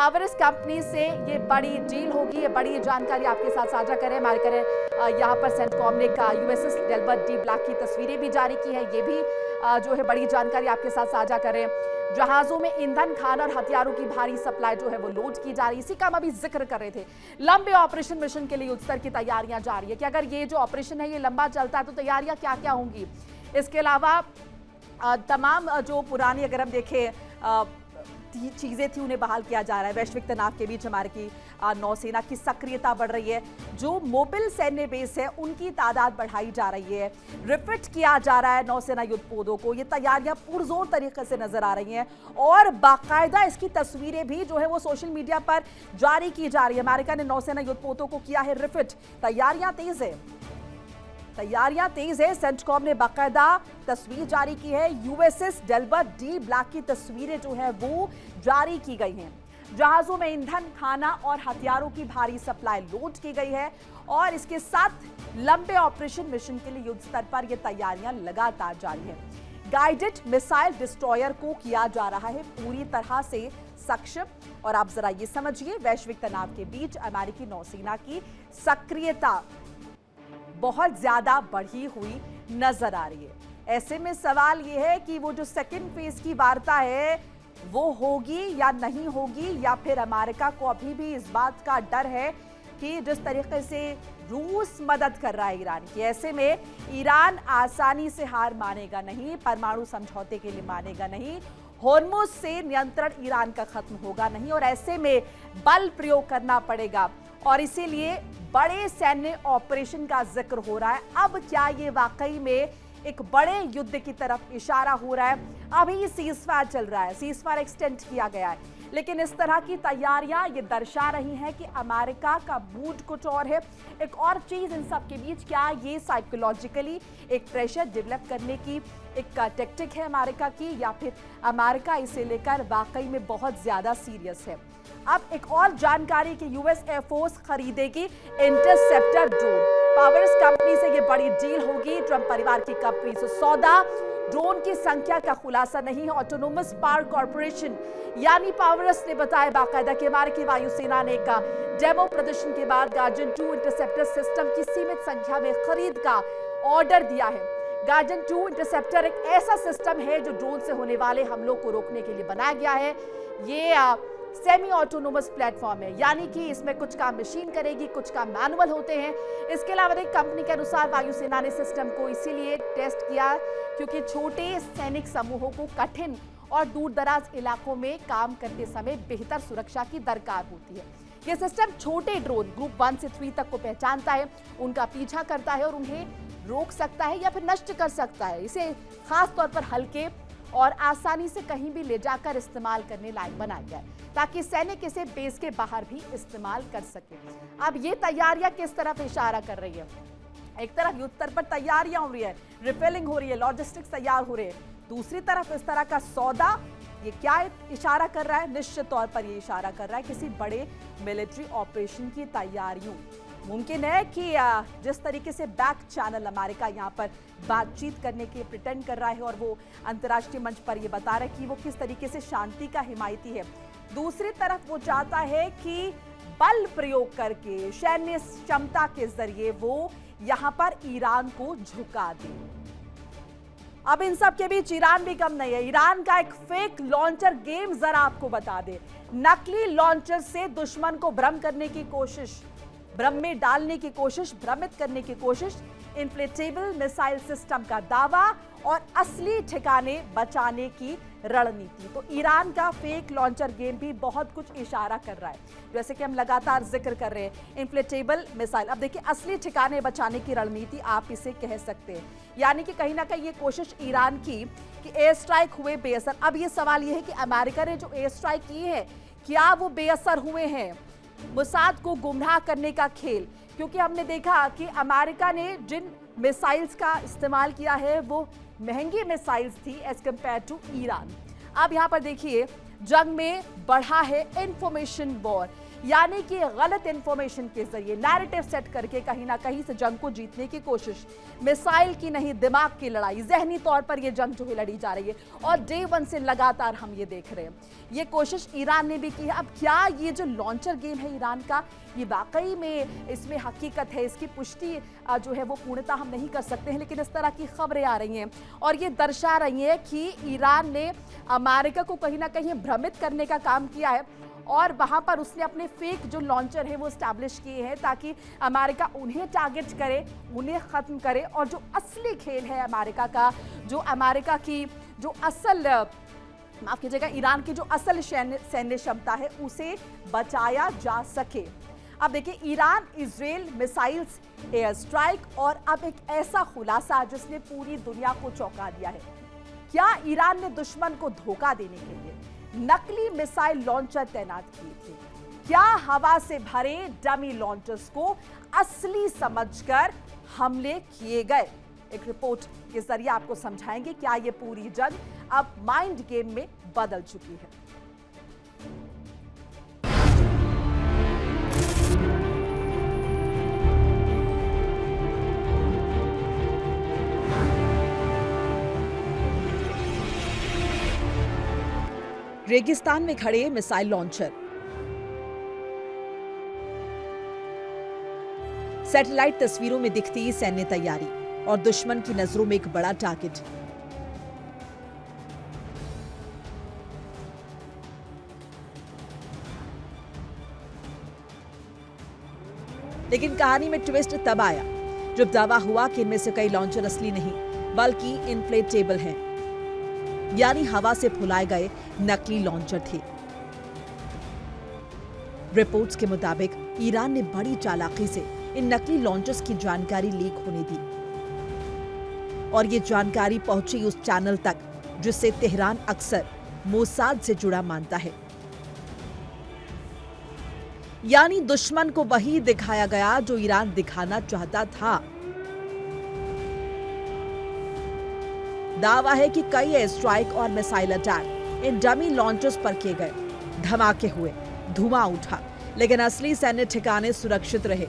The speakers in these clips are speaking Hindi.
पावरस कंपनी से ये बड़ी डील होगी, ये बड़ी जानकारी आपके साथ साझा करें। हमारे करें यहाँ पर सेंटकॉम ने यूएसएस डेल्बर्ट डी ब्लैक की तस्वीरें भी जारी की है। ये भी जो है बड़ी जानकारी आपके साथ साझा करें। जहाजों में ईंधन, खाना और हथियारों की भारी सप्लाई जो है वो लोड की जा रही है। इसी का हम अभी जिक्र कर रहे थे। लंबे ऑपरेशन मिशन के लिए युद्ध स्तर की तैयारियां जारी है कि अगर ये जो ऑपरेशन है ये लंबा चलता है तो तैयारियां क्या क्या होंगी। इसके अलावा तमाम जो पुरानी अगर हम देखें चीजें थी उन्हें बहाल किया जा रहा है। वैश्विक तनाव के बीच हमारे की नौसेना की सक्रियता बढ़ रही है। जो मोबिल सैन्य बेस है उनकी तादाद बढ़ाई जा रही है। रिफिट किया जा रहा है नौसेना युद्धपोतों को। ये तैयारियां पुरजोर तरीके से नजर आ रही हैं और बाकायदा इसकी तस्वीरें भी जो है वो सोशल मीडिया पर जारी की जा रही है। अमेरिका ने नौसेना युद्धपोतों को किया है रिफिट। तैयारियां तेज है। सेंटकॉम ने बाकायदा तस्वीर जारी की है। यूएसएस डेल्बर्ट डी ब्लैक की तस्वीरें जो है वो जारी की गई हैं। जहाजों में ईंधन, खाना और हथियारों की भारी सप्लाई लोड की गई है और इसके साथ लंबे ऑपरेशन मिशन के लिए युद्ध स्तर पर यह तैयारियां लगातार जारी है। गाइडेड मिसाइल डिस्ट्रॉयर को किया जा रहा है पूरी तरह से सक्षम। और आप जरा ये समझिए, वैश्विक तनाव के बीच अमेरिकी नौसेना की सक्रियता बहुत ज्यादा बढ़ी हुई नजर आ रही है। ऐसे में सवाल यह है कि वो जो सेकंड फेज की वार्ता है वो होगी या नहीं होगी, या फिर अमेरिका को अभी भी इस बात का डर है कि जिस तरीके से रूस मदद कर रहा है ईरान की, ऐसे में ईरान आसानी से हार मानेगा नहीं, परमाणु समझौते के लिए मानेगा नहीं, होर्मुज से नियंत्रण ईरान का खत्म होगा नहीं और ऐसे में बल प्रयोग करना पड़ेगा। और इसीलिए बड़े सैन्य ऑपरेशन का जिक्र हो रहा है। अब क्या ये वाकई में एक बड़े युद्ध की तरफ इशारा हो रहा है? अभी सीजफायर चल रहा है, सीजफायर एक्सटेंड किया गया है, लेकिन इस तरह की तैयारियां ये दर्शा रही हैं कि अमेरिका का मूड कुछ और है। एक और चीज इन सब के बीच, क्या ये साइकोलॉजिकली एक प्रेशर डेवलप करने की एक टैक्टिक है अमेरिका की, या फिर अमेरिका इसे लेकर वाकई में बहुत ज्यादा सीरियस है? अब एक और जानकारी कि यूएस एयरफोर्स खरीदेगी इंटरसेप्टर ड्रोन। पावरस कंपनी से ये बड़ी डील होगी। ट्रंप परिवार की कंपनी से सौदा। ड्रोन की संख्या का खुलासा नहीं है। ऑटोनोमस पावर कॉर्पोरेशन यानी पावरस ने बताया बाकायदा कि अमेरिकी वायुसेना ने एक डेमो प्रदर्शन के बाद गार्डियन 2 इंटरसेप्टर सिस्टम की सीमित संख्या में खरीद का ऑर्डर दिया है। गार्डियन 2 इंटरसेप्टर एक ऐसा सिस्टम है जो ड्रोन से होने वाले हमलों को रोकने के लिए बनाया गया है। ये सेमी ऑटोनोमस प्लेटफॉर्म है, यानी कि इसमें कुछ काम मशीन करेगी, कुछ काम मैनुअल होते हैं। इसके अलावा एक कंपनी के अनुसार वायुसेना ने सिस्टम को इसीलिए टेस्ट किया क्योंकि छोटे सैनिक समूहों को कठिन और दूर दराज इलाकों में काम करते समय बेहतर सुरक्षा की दरकार होती है। यह सिस्टम छोटे ड्रोन ग्रुप 1 से 3 तक को पहचानता है, उनका पीछा करता है और उन्हें रोक सकता है या फिर नष्ट कर सकता है। इसे खास तौर पर हल्के और आसानी से कहीं भी ले जाकर इस्तेमाल करने लायक बनाया गया है ताकि सैनिक इसे बेस के बाहर भी इस्तेमाल कर सके। अब ये तैयारियां किस तरफ इशारा कर रही है? एक तरफ युद्ध स्तर पर तैयारियां हो रही है, रिफिलिंग हो रही है, लॉजिस्टिक्स तैयार हो रहे हैं। दूसरी तरफ इस तरह का सौदा, ये क्या इशारा कर रहा है? निश्चित तौर पर ये इशारा कर रहा है किसी बड़े मिलिट्री ऑपरेशन की तैयारियों। मुमकिन है कि जिस तरीके से बैक चैनल अमेरिका यहाँ पर बातचीत करने के प्रिटेंड कर रहा है और वो अंतर्राष्ट्रीय मंच पर ये बता रहा है कि वो किस तरीके से शांति का हिमायती है, दूसरी तरफ वो चाहता है कि बल प्रयोग करके सैन्य क्षमता के जरिए वो यहाँ पर ईरान को झुका दे। अब इन सब के बीच ईरान भी कम नहीं है। ईरान का एक फेक लॉन्चर गेम जरा आपको बता दे। नकली लॉन्चर से दुश्मन को भ्रम करने की कोशिश, भ्रम में डालने की कोशिश, भ्रमित करने की कोशिश, इन्फ्लेटेबल मिसाइल सिस्टम का दावा और असली ठिकाने बचाने की रणनीति। तो ईरान का फेक लॉन्चर गेम भी बहुत कुछ इशारा कर रहा है, जैसे कि हम लगातार जिक्र कर रहे हैं इन्फ्लेटेबल मिसाइल। अब देखिए, असली ठिकाने बचाने की रणनीति आप इसे कह सकते हैं, यानी कि कहीं ना कहीं ये कोशिश ईरान की कि एयर स्ट्राइक हुए बेअसर। अब ये सवाल ये है कि अमेरिका ने जो एयर स्ट्राइक की है क्या वो बेअसर हुए हैं? मुसाद को गुमराह करने का खेल, क्योंकि हमने देखा कि अमेरिका ने जिन मिसाइल्स का इस्तेमाल किया है वो महंगी मिसाइल्स थी एज कंपेयर टू ईरान। अब यहां पर देखिए, जंग में बढ़ा है इंफॉर्मेशन वॉर, यानी कि गलत इंफॉर्मेशन के जरिए नैरेटिव सेट करके कहीं ना कहीं से जंग को जीतने की कोशिश। मिसाइल की नहीं, दिमाग की लड़ाई, जहनी तौर पर यह जंग जो है लड़ी जा रही है और डे वन से लगातार हम ये देख रहे हैं। ये कोशिश ईरान ने भी की है। अब क्या ये जो लॉन्चर गेम है ईरान का, ये वाकई में इसमें हकीकत है, इसकी पुष्टि जो है वो पूर्णतः हम नहीं कर सकते हैं, लेकिन इस तरह की खबरें आ रही हैं और ये दर्शा रही हैं कि ईरान ने अमेरिका को कहीं ना कहीं भ्रमित करने का काम किया है और वहां पर उसने अपने फेक जो लॉन्चर है वो स्टैब्लिश किए हैं ताकि अमेरिका उन्हें टारगेट करे, उन्हें खत्म करे और जो असली खेल है अमेरिका का, जो अमेरिका की जो असल, माफ कीजिएगा, ईरान की जो असल सैन्य क्षमता है उसे बचाया जा सके। अब देखिए, Iran Israel missiles air strike और अब एक ऐसा खुलासा जिसने पूरी दुनिया को चौंका दिया है। क्या ईरान ने दुश्मन को धोखा देने के लिए नकली मिसाइल लॉन्चर तैनात किए थे? क्या हवा से भरे डमी लॉन्चर्स को असली समझकर हमले किए गए? एक रिपोर्ट के जरिए आपको समझाएंगे क्या ये पूरी जंग अब माइंड गेम में बदल चुकी है। रेगिस्तान में खड़े मिसाइल लॉन्चर, सैटेलाइट तस्वीरों में दिखती सैन्य तैयारी और दुश्मन की नजरों में एक बड़ा टारगेट। लेकिन कहानी में ट्विस्ट तब आया जब दावा हुआ कि इनमें से कई लॉन्चर असली नहीं बल्कि इन्फ्लेटेबल हैं, यानी हवा से फुलाए गए नकली लॉन्चर थे। रिपोर्ट्स के मुताबिक ईरान ने बड़ी चालाकी से इन नकली लॉन्चर्स की जानकारी लीक होने दी और ये जानकारी पहुंची उस चैनल तक जिसे तेहरान अक्सर मोसाद से जुड़ा मानता है। यानी दुश्मन को वही दिखाया गया जो ईरान दिखाना चाहता था। दावा है कि कई एयर स्ट्राइक और missile attack in dummy launchers पर किए गए। धमाके हुए, धुआं उठा, लेकिन असली सैन्य ठिकाने सुरक्षित रहे।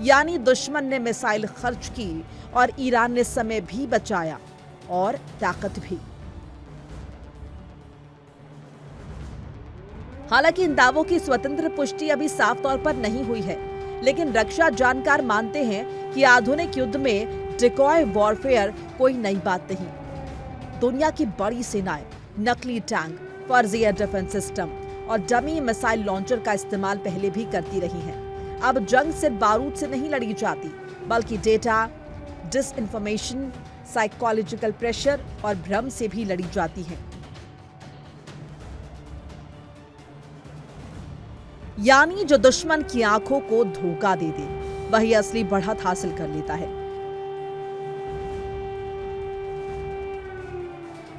यानी दुश्मन ने मिसाइल खर्च की और ईरान ने समय भी बचाया और ताकत भी। हालांकि इन दावों की स्वतंत्र पुष्टि अभी साफ तौर पर नहीं हुई है, लेकिन रक्षा जानकार मानते हैं कि आधुनिक युद्ध में डिकॉय वॉरफेयर कोई नई बात नहीं। दुनिया की बड़ी सेनाएं नकली टैंक, फर्जी एयर डिफेंस सिस्टम और डमी मिसाइल लॉन्चर का इस्तेमाल पहले भी करती रही हैं। अब जंग सिर्फ बारूद से नहीं लड़ी जाती, बल्कि डेटा, डिसइंफॉर्मेशन, साइकोलॉजिकल प्रेशर और भ्रम से भी लड़ी जाती है। यानी जो दुश्मन की आंखों को धोखा दे दे वही असली बढ़त हासिल कर लेता है।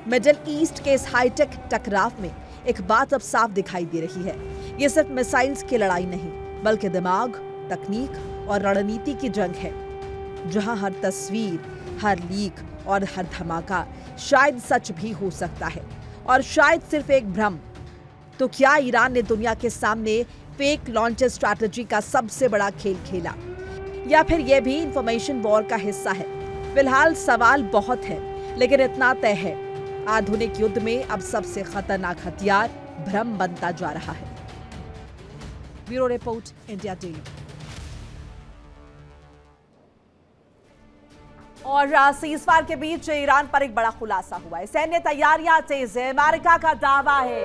मिडिल ईस्ट के इस हाईटेक टकराव में एक बात अब साफ दिखाई दे रही है। ये सिर्फ मिसाइल्स की लड़ाई नहीं, बल्कि दिमाग, तकनीक और रणनीति की जंग है, जहां हर तस्वीर, हर लीक और हर धमाका शायद सच भी हो सकता है और शायद सिर्फ एक भ्रम। तो क्या ईरान ने दुनिया के सामने फेक लॉन्चर स्ट्रैटेजी का सबसे बड़ा खेल खेला, या फिर यह भी इंफॉर्मेशन वॉर का हिस्सा है? फिलहाल सवाल बहुत है, लेकिन इतना तय है, आधुनिक युद्ध में अब सबसे खतरनाक हथियार भ्रम बनता जा रहा है। Bureau report, India daily. और सीजफायर के बीच ईरान पर एक बड़ा खुलासा हुआ है। सैन्य तैयारियां तेज है। अमेरिका का दावा है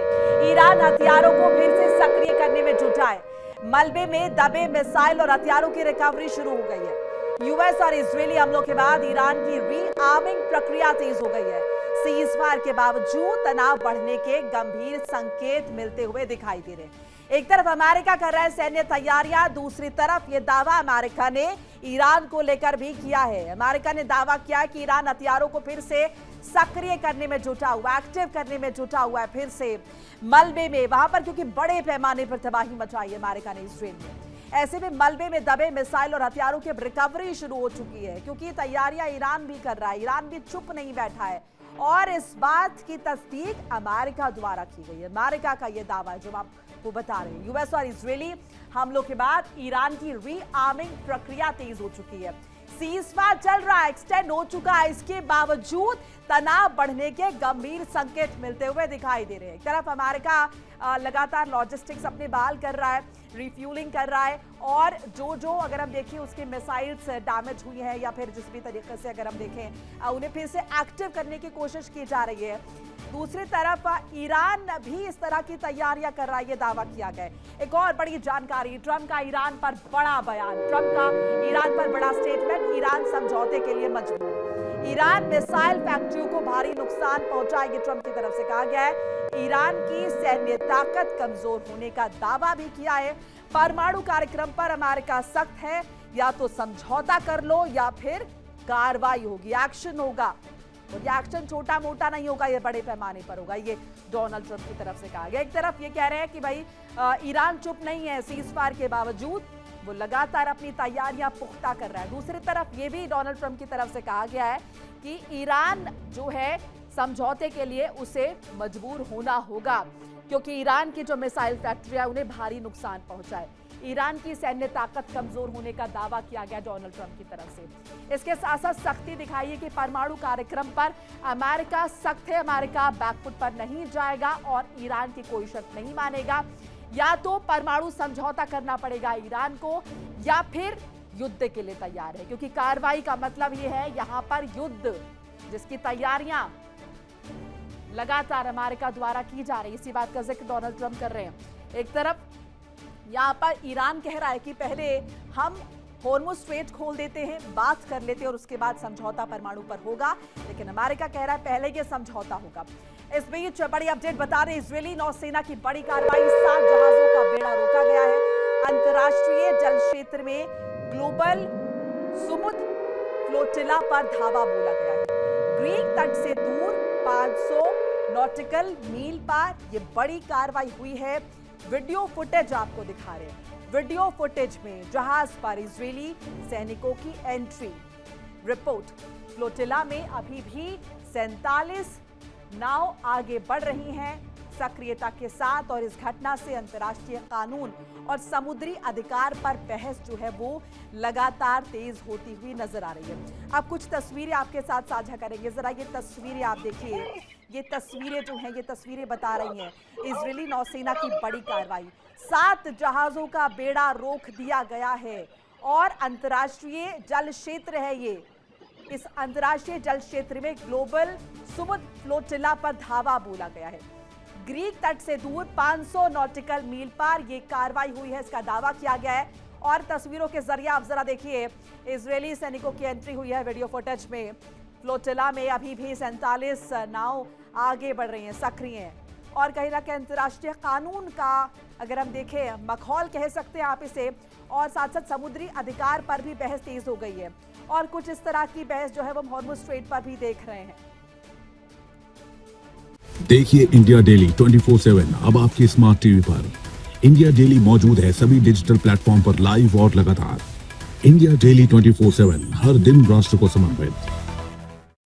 ईरान हथियारों को फिर से सक्रिय करने में जुटा है। मलबे में दबे मिसाइल और हथियारों की रिकवरी शुरू हो गई है। यूएस और इजरायली हमलों के बाद ईरान की रीआर्मिंग प्रक्रिया तेज हो गई है। सीजफायर के बावजूद तनाव बढ़ने के गंभीर संकेत मिलते हुए दिखाई दे रहे हैं। एक तरफ अमेरिका कर रहा है सैन्य तैयारियां, दूसरी तरफ यह दावा अमेरिका ने ईरान को लेकर भी किया है। अमेरिका ने दावा किया कि ईरान हथियारों को फिर से सक्रिय करने में जुटा हुआ, एक्टिव करने में जुटा हुआ है, फिर से मलबे में वहां पर, क्योंकि बड़े पैमाने पर तबाही मचाई अमेरिका ने इजराइल में। ऐसे में मलबे में दबे मिसाइल और हथियारों की रिकवरी शुरू हो चुकी है, क्योंकि तैयारियां ईरान भी कर रहा है। ईरान भी चुप नहीं बैठा है और इस बात की तस्दीक अमेरिका द्वारा की गई है। अमेरिका का यह दावा है जो आपको बता रहे हैं। यूएस और इजरायली हमलों के बाद ईरान की रीआर्मिंग प्रक्रिया तेज हो चुकी है। सीजफायर चल रहा है, एक्सटेंड हो चुका है, इसके बावजूद तनाव बढ़ने के गंभीर संकेत मिलते हुए दिखाई दे रहे हैं। एक तरफ अमेरिका लगातार लॉजिस्टिक्स अपने बहाल कर रहा है, रिफ्यूलिंग कर रहा है, और जो अगर हम देखें उसके मिसाइल्स डैमेज हुई हैं या फिर जिस भी तरीके से अगर हम देखें उन्हें फिर से एक्टिव करने की कोशिश की जा रही है। दूसरी तरफ ईरान भी इस तरह की तैयारियां कर रहा है, ये दावा किया गया है। एक और बड़ी जानकारी, ट्रंप का ईरान पर बड़ा बयान, ट्रंप का ईरान पर बड़ा स्टेटमेंट, ईरान समझौते के लिए मजबूर। ईरान मिसाइल फैक्ट्रियों को भारी नुकसान पहुंचाएगी, ट्रंप की तरफ से कहा गया है। ईरान की सैन्य ताकत कमजोर होने का दावा भी किया है। परमाणु कार्यक्रम पर अमेरिका सख्त है, या तो समझौता कर लो या फिर कार्रवाई होगी, एक्शन होगा। और ये एक्शन छोटा मोटा नहीं होगा, ये बड़े पैमाने पर होगा, ये डोनाल्ड ट्रंप की तरफ से कहा गया। एक तरफ ये कह रहे हैं कि भाई ईरान चुप नहीं है, सीजफायर के बावजूद वो लगातार अपनी तैयारियां पुख्ता कर रहा है। दूसरी तरफ ये भी डोनाल्ड ट्रंप की तरफ से कहा गया है कि ईरान जो है समझौते के लिए उसे मजबूर होना होगा, क्योंकि ईरान की जो मिसाइल फैक्ट्री है उन्हें भारी नुकसान पहुंचा है। ईरान की सैन्य ताकत कमजोर होने का दावा किया गया डोनाल्ड ट्रंप की तरफ से। इसके साथ साथ सख्ती दिखाई है कि परमाणु कार्यक्रम पर अमेरिका सख्त है, अमेरिका बैकफुट पर नहीं जाएगा और ईरान की कोई शर्त नहीं मानेगा। या तो परमाणु समझौता करना पड़ेगा ईरान को, या फिर युद्ध के लिए तैयार है, क्योंकि कार्रवाई का मतलब यह है यहां पर युद्ध जिसकी तैयारियां लगातार अमेरिका द्वारा की जा रही है। इसी बात का जिक्र डोनाल्ड ट्रंप कर रहे हैं। एक तरफ यहां पर ईरान कह रहा है कि पहले हम हॉर्मुज़ स्ट्रेट खोल देते हैं, बात कर लेते हैं और उसके बाद समझौता परमाणु पर होगा, लेकिन अमेरिका कह रहा है पहले ये समझौता होगा। इस बीच बड़ी अपडेट बता रहे इजरायली नौसेना की बड़ी कार्रवाई, 7 जहाजों का बेड़ा रोका गया है। अंतर्राष्ट्रीय जल क्षेत्र में ग्लोबल सुमुद्र फ्लोटिला पर धावा बोला गया है। ग्रीक तट से दूर 500 नॉटिकल मील पर यह बड़ी कार्रवाई हुई है। वीडियो फुटेज आपको दिखा रहे हैं। वीडियो फुटेज में जहाज पर इजरायली सैनिकों की एंट्री। रिपोर्ट, फ्लोटिला में अभी भी 47 नाव आगे बढ़ रही हैं सक्रियता के साथ, और इस घटना से अंतर्राष्ट्रीय कानून और समुद्री अधिकार पर बहस जो है वो लगातार तेज होती हुई नजर आ रही है। अब कुछ तस्वीरें आपके साथ साझा करेंगे, जरा ये तस्वीरें आप देखिए। ये तस्वीरें जो हैं, ये तस्वीरें बता रही हैं इजरायली नौसेना की बड़ी कार्रवाई। 7 जहाजों का बेड़ा रोक दिया गया है और अंतर्राष्ट्रीय जल क्षेत्र है ये। इस अंतर्राष्ट्रीय जल क्षेत्र में ग्लोबल सुमुद्र फ्लोटिला पर धावा बोला गया है। ग्रीक तट से दूर 500 नॉटिकल मील पर यह कार्रवाई हुई है, इसका दावा किया गया है। और तस्वीरों के जरिए आप जरा देखिए, इजरायली सैनिकों की एंट्री हुई है वीडियो फुटेज में। फ्लोटिला में अभी भी 47 नाव आगे बढ़ रही हैं, सक्रिय हैं, और कहीं ना कहीं अंतर्राष्ट्रीय कानून का अगर हम देखें मखौल कह सकते हैं आप इसे, और साथ साथ समुद्री अधिकार पर भी बहस तेज हो गई है। और कुछ इस तरह की बहस जो है वो हॉर्मुज़ स्ट्रेट पर भी देख रहे हैं। देखिए इंडिया डेली 24/7 अब आपके स्मार्ट टीवी पर। इंडिया डेली मौजूद है सभी डिजिटल प्लेटफॉर्म पर लाइव और लगातार। इंडिया डेली 24/7 हर दिन राष्ट्र को समर्पित।